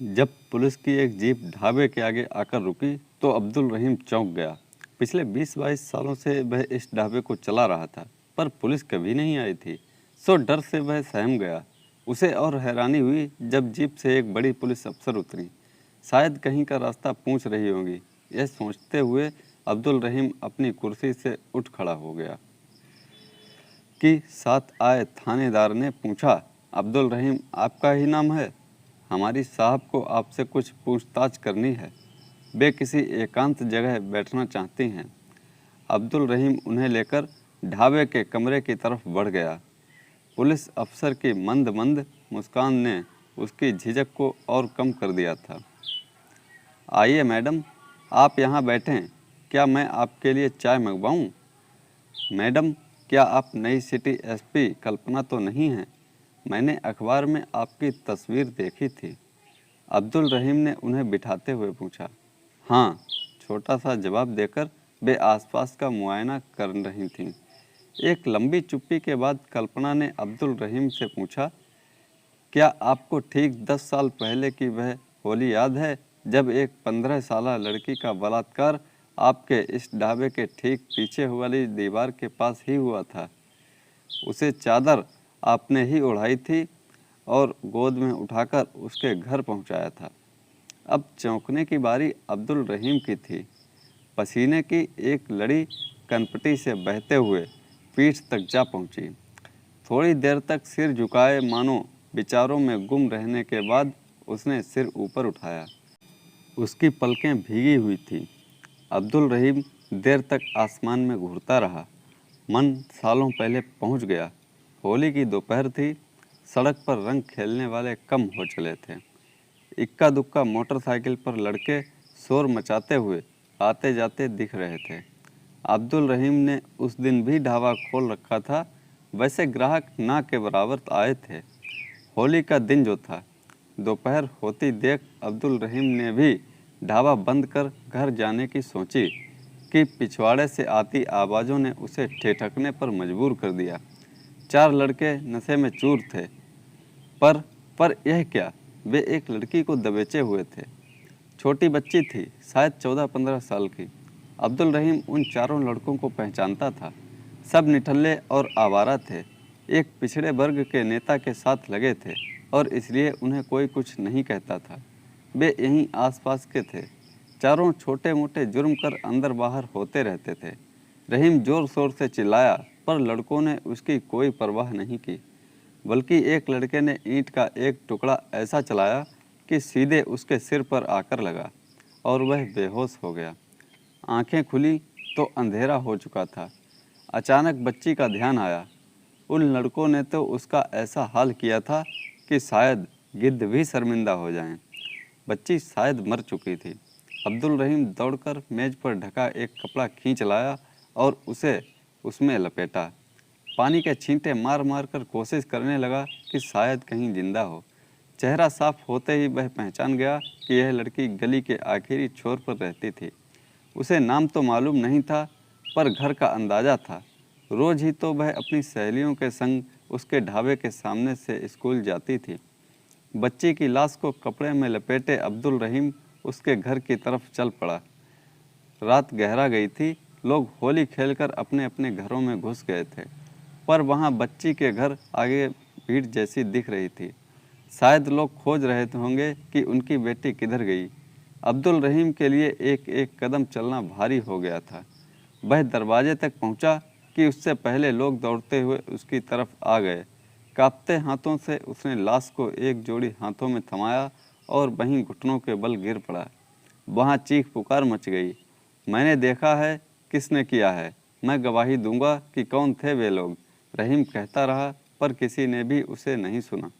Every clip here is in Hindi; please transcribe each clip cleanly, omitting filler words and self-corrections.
जब पुलिस की एक जीप ढाबे के आगे आकर रुकी तो अब्दुल रहीम चौंक गया। पिछले 20-22 सालों से वह इस ढाबे को चला रहा था, पर पुलिस कभी नहीं आई थी। सो डर से वह सहम गया। उसे और हैरानी हुई जब जीप से एक बड़ी पुलिस अफसर उतरी। शायद कहीं का रास्ता पूछ रही होगी। यह सोचते हुए अब्दुल रहीम अपनी कुर्सी से उठ खड़ा हो गया कि साथ आए थानेदार ने पूछा, अब्दुल रहीम आपका ही नाम है? हमारी साहब को आपसे कुछ पूछताछ करनी है। वे किसी एकांत जगह बैठना चाहती हैं। अब्दुल रहीम उन्हें लेकर ढाबे के कमरे की तरफ बढ़ गया। पुलिस अफसर की मंद मंद मुस्कान ने उसकी झिझक को और कम कर दिया था। आइए मैडम, आप यहाँ बैठें। क्या मैं आपके लिए चाय मंगवाऊँ? मैडम, क्या आप नई सिटी एसपी कल्पना तो नहीं हैं? मैंने अखबार में आपकी तस्वीर देखी थी। अब्दुल रहीम ने उन्हें बिठाते हुए पूछा। हाँ, छोटा सा जवाब देकर वे आसपास का मुआयना कर रही थीं। एक लंबी चुप्पी के बाद कल्पना ने अब्दुल रहीम से पूछा, क्या आपको ठीक 10 साल पहले की वह होली याद है जब एक 15 साला लड़की का बलात्कार आपके इस ढाबे के ठीक पीछे वाली दीवार के पास ही हुआ था? उसे चादर आपने ही ओढ़ाई थी और गोद में उठाकर उसके घर पहुंचाया था। अब चौंकने की बारी अब्दुल रहीम की थी। पसीने की एक लड़ी कनपटी से बहते हुए पीठ तक जा पहुंची। थोड़ी देर तक सिर झुकाए मानो विचारों में गुम रहने के बाद उसने सिर ऊपर उठाया। उसकी पलकें भीगी हुई थीं। अब्दुल रहीम देर तक आसमान में घूरता रहा। मन सालों पहले पहुंच गया। होली की दोपहर थी। सड़क पर रंग खेलने वाले कम हो चले थे। इक्का दुक्का मोटरसाइकिल पर लड़के शोर मचाते हुए आते जाते दिख रहे थे। अब्दुल रहीम ने उस दिन भी ढाबा खोल रखा था। वैसे ग्राहक ना के बराबर आए थे। होली का दिन जो था, दोपहर होती देख अब्दुल रहीम ने भी ढाबा बंद कर घर जाने की सोची कि पिछवाड़े से आती आवाज़ों ने उसे ठिठकने पर मजबूर कर दिया। 4 लड़के नशे में चूर थे। पर यह क्या, वे एक लड़की को दबेचे हुए थे। छोटी बच्ची थी, शायद 14-15 साल की। अब्दुल रहीम उन चारों लड़कों को पहचानता था। सब निठल्ले और आवारा थे। एक पिछड़े वर्ग के नेता के साथ लगे थे और इसलिए उन्हें कोई कुछ नहीं कहता था। वे यहीं आसपास के थे। चारों छोटे मोटे जुर्म कर अंदर बाहर होते रहते थे। रहीम जोर शोर से चिल्लाया, पर लड़कों ने उसकी कोई परवाह नहीं की। बल्कि एक लड़के ने ईंट का एक टुकड़ा ऐसा चलाया कि सीधे उसके सिर पर आकर लगा और वह बेहोश हो गया। आंखें खुली तो अंधेरा हो चुका था। अचानक बच्ची का ध्यान आया। उन लड़कों ने तो उसका ऐसा हाल किया था कि शायद गिद्ध भी शर्मिंदा हो जाएं। बच्ची शायद मर चुकी थी। अब्दुल रहीम दौड़कर मेज पर ढका एक कपड़ा खींच लाया और उसे उसमें लपेटा। पानी के छींटे मार मार कर कोशिश करने लगा कि शायद कहीं जिंदा हो। चेहरा साफ होते ही वह पहचान गया कि यह लड़की गली के आखिरी छोर पर रहती थी। उसे नाम तो मालूम नहीं था, पर घर का अंदाज़ा था। रोज़ ही तो वह अपनी सहेलियों के संग उसके ढाबे के सामने से स्कूल जाती थी। बच्ची की लाश को कपड़े में लपेटे अब्दुल रहीम उसके घर की तरफ चल पड़ा। रात गहरा गई थी। लोग होली खेलकर अपने अपने घरों में घुस गए थे, पर वहाँ बच्ची के घर आगे भीड़ जैसी दिख रही थी। शायद लोग खोज रहे होंगे कि उनकी बेटी किधर गई। अब्दुल रहीम के लिए एक एक कदम चलना भारी हो गया था। वह दरवाजे तक पहुंचा कि उससे पहले लोग दौड़ते हुए उसकी तरफ आ गए। कांपते हाथों से उसने लाश को एक जोड़ी हाथों में थमाया और वहीं घुटनों के बल गिर पड़ा। वहाँ चीख पुकार मच गई। मैंने देखा है, किसने किया है? मैं गवाही दूंगा कि कौन थे वे लोग। रहीम कहता रहा, पर किसी ने भी उसे नहीं सुना।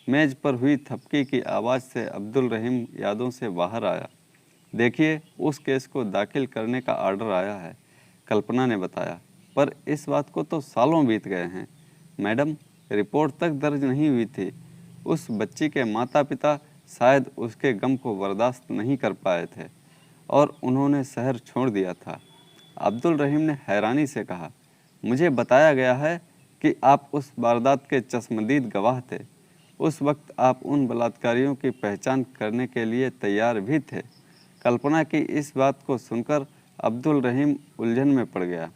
मेज पर हुई थपकी की आवाज़ से अब्दुल रहीम यादों से बाहर आया। देखिए, उस केस को दाखिल करने का आर्डर आया है, कल्पना ने बताया। पर इस बात को तो सालों बीत गए हैं मैडम, रिपोर्ट तक दर्ज नहीं हुई थी। उस बच्ची के माता पिता शायद उसके गम को बर्दाश्त नहीं कर पाए थे और उन्होंने शहर छोड़ दिया था। अब्दुल रहीम ने हैरानी से कहा, मुझे बताया गया है कि आप उस वारदात के चश्मदीद गवाह थे। उस वक्त आप उन बलात्कारियों की पहचान करने के लिए तैयार भी थे। कल्पना की इस बात को सुनकर अब्दुल रहीम उलझन में पड़ गया।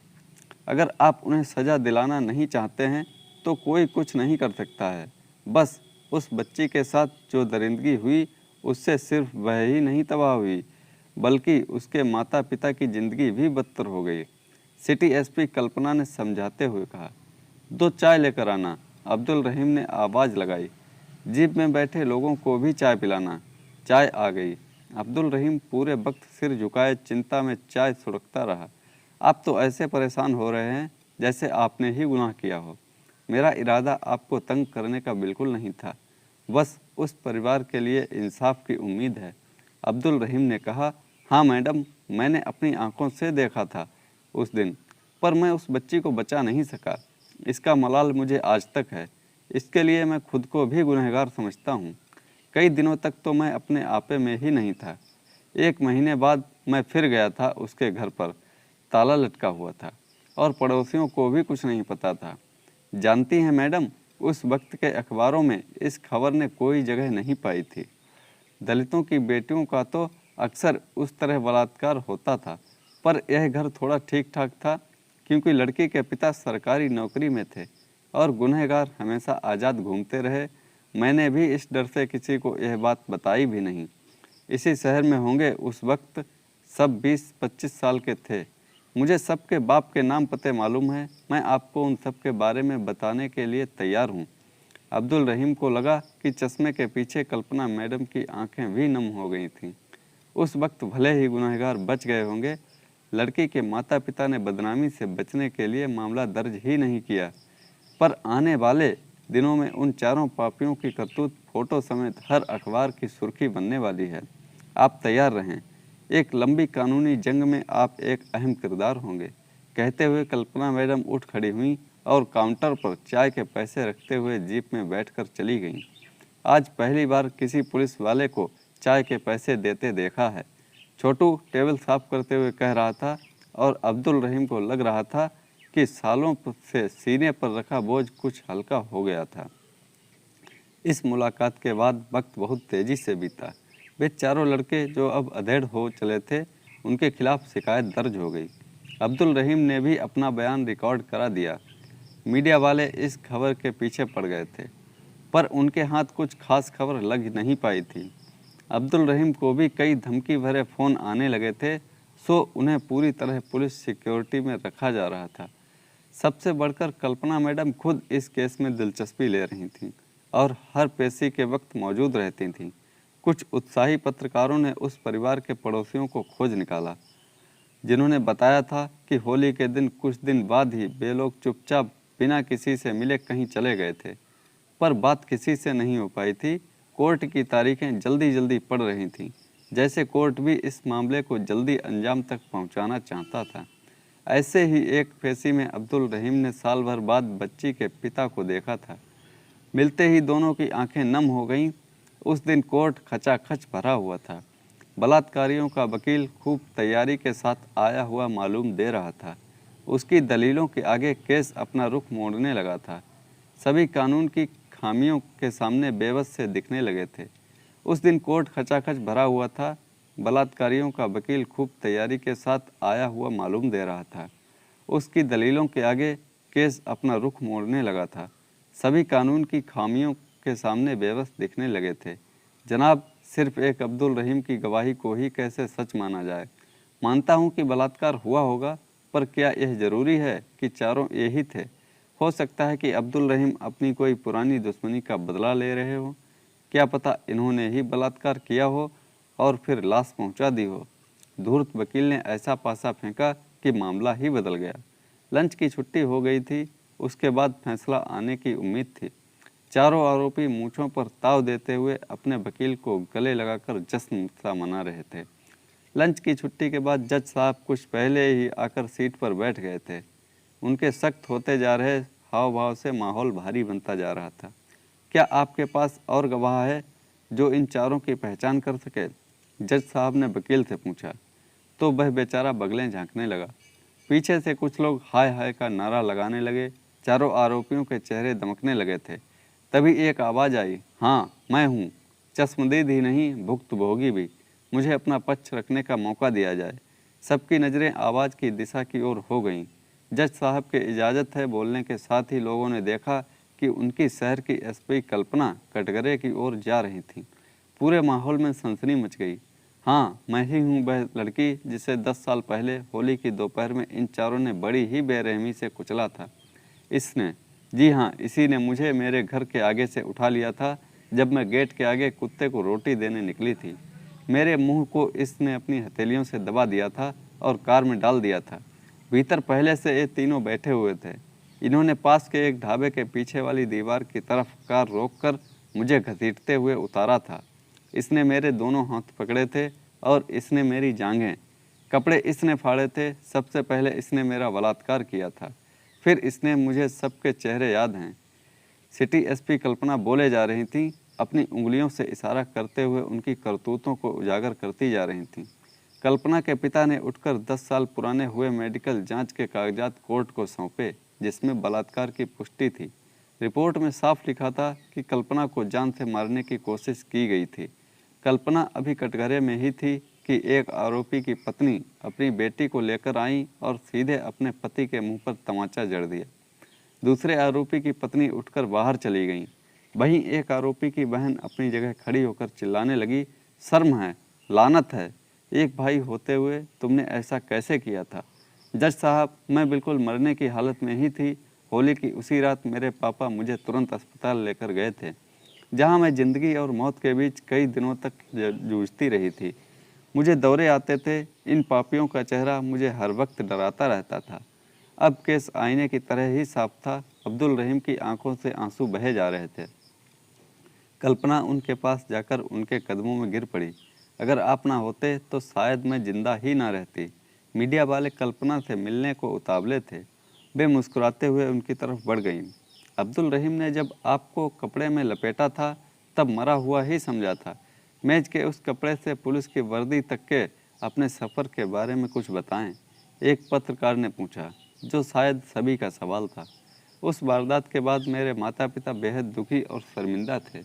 अगर आप उन्हें सज़ा दिलाना नहीं चाहते हैं तो कोई कुछ नहीं कर सकता है। बस उस बच्ची के साथ जो दरिंदगी हुई उससे सिर्फ वह ही नहीं तबाह हुई बल्कि उसके माता पिता की ज़िंदगी भी बदतर हो गई। सिटी एसपी कल्पना ने समझाते हुए कहा, 2 चाय लेकर आना। अब्दुल रहीम ने आवाज़ लगाई, जीप में बैठे लोगों को भी चाय पिलाना। चाय आ गई। अब्दुल रहीम पूरे वक्त सिर झुकाए चिंता में चाय सुड़कता रहा। आप तो ऐसे परेशान हो रहे हैं जैसे आपने ही गुनाह किया हो। मेरा इरादा आपको तंग करने का बिल्कुल नहीं था, बस उस परिवार के लिए इंसाफ की उम्मीद है। अब्दुल रहीम ने कहा, हाँ मैडम, मैंने अपनी आंखों से देखा था उस दिन, पर मैं उस बच्ची को बचा नहीं सका। इसका मलाल मुझे आज तक है। इसके लिए मैं खुद को भी गुनहगार समझता हूँ। कई दिनों तक तो मैं अपने आपे में ही नहीं था। 1 महीने बाद मैं फिर गया था उसके घर पर। ताला लटका हुआ था और पड़ोसियों को भी कुछ नहीं पता था। जानती हैं मैडम, उस वक्त के अखबारों में इस खबर ने कोई जगह नहीं पाई थी। दलितों की बेटियों का तो अक्सर उस तरह बलात्कार होता था, पर यह घर थोड़ा ठीक ठाक था क्योंकि लड़की के पिता सरकारी नौकरी में थे और गुनहगार हमेशा आज़ाद घूमते रहे। मैंने भी इस डर से किसी को यह बात बताई भी नहीं। इसी शहर में होंगे उस वक्त, सब 20-25 साल के थे। मुझे सबके बाप के नाम पते मालूम है। मैं आपको उन सब के बारे में बताने के लिए तैयार हूँ। अब्दुल रहीम को लगा कि चश्मे के पीछे कल्पना मैडम की आंखें भी नम हो गई थीं। उस वक्त भले ही गुनहगार बच गए होंगे, लड़की के माता पिता ने बदनामी से बचने के लिए मामला दर्ज ही नहीं किया, पर आने वाले दिनों में उन चारों पापियों की करतूत फोटो समेत हर अखबार की सुर्खी बनने वाली है। आप तैयार रहें, एक लंबी कानूनी जंग में आप एक अहम किरदार होंगे। कहते हुए कल्पना मैडम उठ खड़ी हुई और काउंटर पर चाय के पैसे रखते हुए जीप में बैठकर चली गईं। आज पहली बार किसी पुलिस वाले को चाय के पैसे देते देखा है। छोटू टेबल साफ करते हुए कह रहा था और अब्दुल रहीम को लग रहा था कि सालों से सीने पर रखा बोझ कुछ हल्का हो गया था। इस मुलाकात के बाद वक्त बहुत तेज़ी से बीता। वे चारों लड़के जो अब अधेड़ हो चले थे, उनके खिलाफ शिकायत दर्ज हो गई। अब्दुल रहीम ने भी अपना बयान रिकॉर्ड करा दिया। मीडिया वाले इस खबर के पीछे पड़ गए थे, पर उनके हाथ कुछ खास खबर लग नहीं पाई थी। अब्दुल रहीम को भी कई धमकी भरे फ़ोन आने लगे थे, सो उन्हें पूरी तरह पुलिस सिक्योरिटी में रखा जा रहा था। सबसे बढ़कर कल्पना मैडम खुद इस केस में दिलचस्पी ले रही थीं और हर पेशी के वक्त मौजूद रहती थीं। कुछ उत्साही पत्रकारों ने उस परिवार के पड़ोसियों को खोज निकाला, जिन्होंने बताया था कि होली के दिन कुछ दिन बाद ही वे लोग चुपचाप बिना किसी से मिले कहीं चले गए थे, पर बात किसी से नहीं हो पाई थी। कोर्ट की तारीखें जल्दी जल्दी पड़ रही थीं, जैसे कोर्ट भी इस मामले को जल्दी अंजाम तक पहुंचाना चाहता था। ऐसे ही एक पेशी में अब्दुल रहीम ने साल भर बाद बच्ची के पिता को देखा था। मिलते ही दोनों की आंखें नम हो गईं। उस दिन कोर्ट खचाखच भरा हुआ था। बलात्कारियों का वकील खूब तैयारी के साथ आया हुआ मालूम दे रहा था। उसकी दलीलों के आगे केस अपना रुख मोड़ने लगा था। सभी कानून की खामियों के सामने बेबस से दिखने लगे थे। उस दिन कोर्ट खचाखच भरा हुआ था। बलात्कारियों का वकील खूब तैयारी के साथ आया हुआ मालूम दे रहा था। उसकी दलीलों के आगे केस अपना रुख मोड़ने लगा था। सभी कानून की खामियों के सामने बेबस दिखने लगे थे। जनाब, सिर्फ एक अब्दुल रहीम की गवाही को ही कैसे सच माना जाए? मानता हूँ कि बलात्कार हुआ होगा, पर क्या यह ज़रूरी है कि चारों यही थे? हो सकता है कि अब्दुल रहीम अपनी कोई पुरानी दुश्मनी का बदला ले रहे हो। क्या पता इन्होंने ही बलात्कार किया हो और फिर लाश पहुंचा दी हो। धूर्त वकील ने ऐसा पासा फेंका कि मामला ही बदल गया। लंच की छुट्टी हो गई थी। उसके बाद फैसला आने की उम्मीद थी। चारों आरोपी मूंछों पर ताव देते हुए अपने वकील को गले लगाकर जश्न सा मना रहे थे। लंच की छुट्टी के बाद जज साहब कुछ पहले ही आकर सीट पर बैठ गए थे। उनके सख्त होते जा रहे हाव भाव से माहौल भारी बनता जा रहा था। क्या आपके पास और गवाह है जो इन चारों की पहचान कर सके? जज साहब ने वकील से पूछा, तो वह बेचारा बगलें झांकने लगा। पीछे से कुछ लोग हाय हाय का नारा लगाने लगे। चारों आरोपियों के चेहरे दमकने लगे थे। तभी एक आवाज़ आई, हाँ मैं हूँ, चश्मदीद ही नहीं भुक्तभोगी भी, मुझे अपना पक्ष रखने का मौका दिया जाए। सबकी नज़रें आवाज़ की दिशा की ओर हो गईं। जज साहब के इजाज़त है बोलने के साथ ही लोगों ने देखा कि उनकी शहर की एसपी कल्पना कटघरे की ओर जा रही थी। पूरे माहौल में सनसनी मच गई। हाँ, मैं ही हूँ वह लड़की जिसे 10 साल पहले होली की दोपहर में इन चारों ने बड़ी ही बेरहमी से कुचला था। इसने, जी हाँ, इसी ने मुझे मेरे घर के आगे से उठा लिया था जब मैं गेट के आगे कुत्ते को रोटी देने निकली थी। मेरे मुंह को इसने अपनी हथेलियों से दबा दिया था और कार में डाल दिया था। भीतर पहले से ये तीनों बैठे हुए थे। इन्होंने पास के एक ढाबे के पीछे वाली दीवार की तरफ कार रोककर मुझे घसीटते हुए उतारा था। इसने मेरे दोनों हाथ पकड़े थे और इसने मेरी जांघें, कपड़े इसने फाड़े थे। सबसे पहले इसने मेरा बलात्कार किया था, फिर इसने, मुझे सबके चेहरे याद हैं। सिटी एसपी कल्पना बोले जा रही थी, अपनी उंगलियों से इशारा करते हुए उनकी करतूतों को उजागर करती जा रही थीं। कल्पना के पिता ने उठकर 10 साल पुराने हुए मेडिकल जांच के कागजात कोर्ट को सौंपे, जिसमें बलात्कार की पुष्टि थी। रिपोर्ट में साफ लिखा था कि कल्पना को जान से मारने की कोशिश की गई थी। कल्पना अभी कटघरे में ही थी कि एक आरोपी की पत्नी अपनी बेटी को लेकर आई और सीधे अपने पति के मुंह पर तमाचा जड़ दिया। दूसरे आरोपी की पत्नी उठकर बाहर चली गई। वहीं एक आरोपी की बहन अपनी जगह खड़ी होकर चिल्लाने लगी, शर्म है, लानत है, एक भाई होते हुए तुमने ऐसा कैसे किया था? जज साहब, मैं बिल्कुल मरने की हालत में ही थी। होली की उसी रात मेरे पापा मुझे तुरंत अस्पताल लेकर गए थे, जहां मैं ज़िंदगी और मौत के बीच कई दिनों तक जूझती रही थी। मुझे दौरे आते थे। इन पापियों का चेहरा मुझे हर वक्त डराता रहता था। अब केस आईने की तरह ही साफ था। अब्दुल रहीम की आंखों से आंसू बहे जा रहे थे। कल्पना उनके पास जाकर उनके कदमों में गिर पड़ी। अगर आप ना होते तो शायद मैं जिंदा ही ना रहती। मीडिया वाले कल्पना से मिलने को उतावले थे। वे मुस्कुराते हुए उनकी तरफ बढ़ गईं। अब्दुल रहीम ने जब आपको कपड़े में लपेटा था तब मरा हुआ ही समझा था। मेज के उस कपड़े से पुलिस की वर्दी तक के अपने सफ़र के बारे में कुछ बताएं, एक पत्रकार ने पूछा, जो शायद सभी का सवाल था। उस वारदात के बाद मेरे माता पिता बेहद दुखी और शर्मिंदा थे।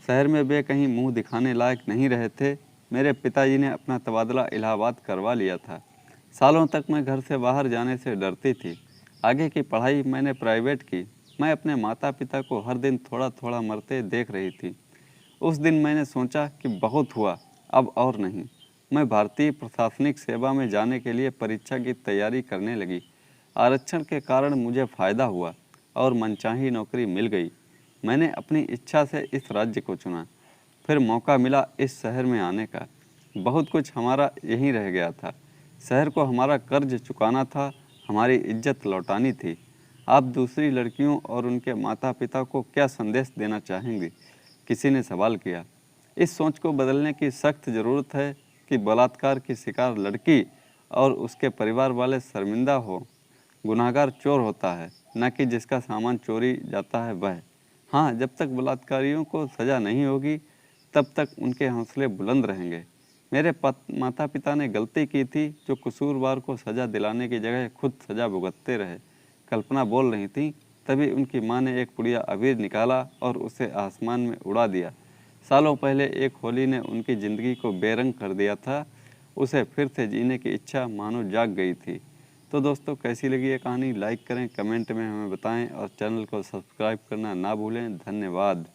शहर में वे कहीं मुंह दिखाने लायक नहीं रहे थे। मेरे पिताजी ने अपना तबादला इलाहाबाद करवा लिया था। सालों तक मैं घर से बाहर जाने से डरती थी। आगे की पढ़ाई मैंने प्राइवेट की। मैं अपने माता पिता को हर दिन थोड़ा थोड़ा मरते देख रही थी। उस दिन मैंने सोचा कि बहुत हुआ, अब और नहीं। मैं भारतीय प्रशासनिक सेवा में जाने के लिए परीक्षा की तैयारी करने लगी। आरक्षण के कारण मुझे फ़ायदा हुआ और मनचाही नौकरी मिल गई। मैंने अपनी इच्छा से इस राज्य को चुना। फिर मौका मिला इस शहर में आने का। बहुत कुछ हमारा यहीं रह गया था। शहर को हमारा कर्ज चुकाना था, हमारी इज्जत लौटानी थी। आप दूसरी लड़कियों और उनके माता पिता को क्या संदेश देना चाहेंगे? किसी ने सवाल किया। इस सोच को बदलने की सख्त ज़रूरत है कि बलात्कार की शिकार लड़की और उसके परिवार वाले शर्मिंदा हो। गुनाहगार चोर होता है, न कि जिसका सामान चोरी जाता है वह। हाँ, जब तक बलात्कारियों को सज़ा नहीं होगी तब तक उनके हौसले बुलंद रहेंगे। मेरे माता पिता ने गलती की थी जो कसूरवार को सज़ा दिलाने की जगह खुद सज़ा भुगतते रहे। कल्पना बोल रही थी, तभी उनकी माँ ने एक पुड़िया अबीर निकाला और उसे आसमान में उड़ा दिया। सालों पहले एक होली ने उनकी ज़िंदगी को बेरंग कर दिया था। उसे फिर से जीने की इच्छा मानो जाग गई थी। तो दोस्तों, कैसी लगी ये कहानी? लाइक करें, कमेंट में हमें बताएं और चैनल को सब्सक्राइब करना ना भूलें। धन्यवाद।